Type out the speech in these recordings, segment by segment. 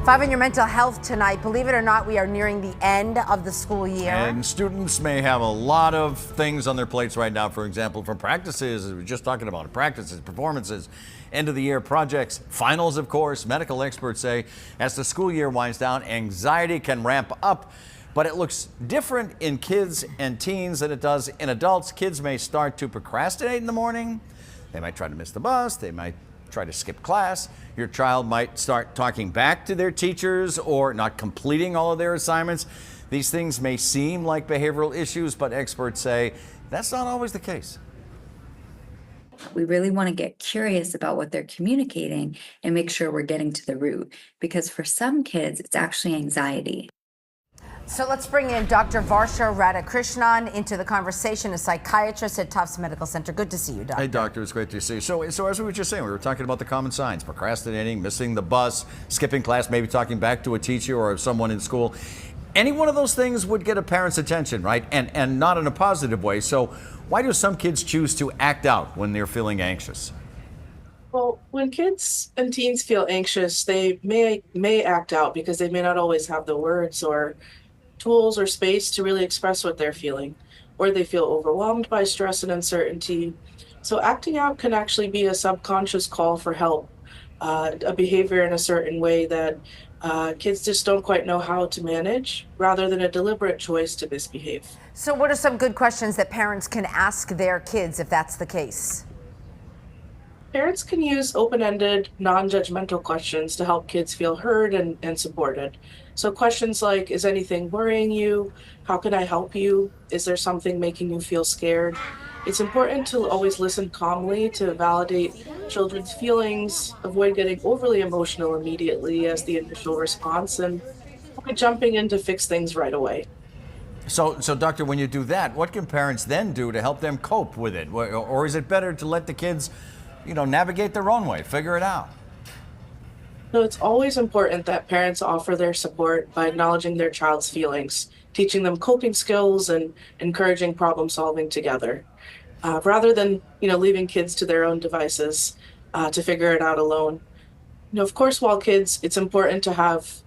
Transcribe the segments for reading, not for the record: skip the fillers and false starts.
5 on your mental health tonight. Believe it or not, we are nearing the end of the school year. And students may have a lot of things on their plates right now. For example, from practices, we were just talking about practices, performances, end of the year projects, finals, of course. Medical experts say as the school year winds down, anxiety can ramp up. But it looks different in kids and teens than it does in adults. Kids may start to procrastinate in the morning. They might try to miss the bus. They might try to skip class. Your child might start talking back to their teachers or not completing all of their assignments. These things may seem like behavioral issues, but experts say that's not always the case. We really want to get curious about what they're communicating and make sure we're getting to the root, because for some kids, it's actually anxiety. So let's bring in Dr. Varsha Radhakrishnan into the conversation, a psychiatrist at Tufts Medical Center. Good to see you, Doctor. Hey, Doctor, it's great to see you. So as we were just saying, we were talking about the common signs: procrastinating, missing the bus, skipping class, maybe talking back to a teacher or someone in school. Any one of those things would get a parent's attention, right? And not in a positive way. So why do some kids choose to act out when they're feeling anxious? Well, when kids and teens feel anxious, they may act out because they may not always have the words or tools or space to really express what they're feeling, or they feel overwhelmed by stress and uncertainty. So acting out can actually be a subconscious call for help, a behavior in a certain way that kids just don't quite know how to manage, rather than a deliberate choice to misbehave. So what are some good questions that parents can ask their kids if that's the case? Parents can use open-ended, non-judgmental questions to help kids feel heard and supported. So questions like, is anything worrying you? How can I help you? Is there something making you feel scared? It's important to always listen calmly to validate children's feelings, avoid getting overly emotional immediately as the initial response, and avoid jumping in to fix things right away. So Doctor, when you do that, what can parents then do to help them cope with it? Or is it better to let the kids navigate their own way, figure it out? So it's always important that parents offer their support by acknowledging their child's feelings, teaching them coping skills, and encouraging problem solving together, rather than leaving kids to their own devices to figure it out alone. Of course, while kids, it's important to have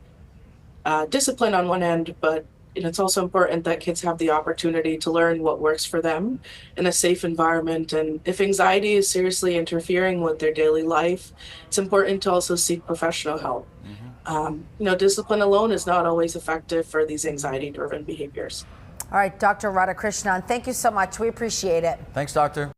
discipline on one end, but it's also important that kids have the opportunity to learn what works for them in a safe environment. And if anxiety is seriously interfering with their daily life, it's important to also seek professional help. Discipline alone is not always effective for these anxiety-driven behaviors. All right, Dr. Radhakrishnan, thank you so much. We appreciate it. Thanks, Doctor.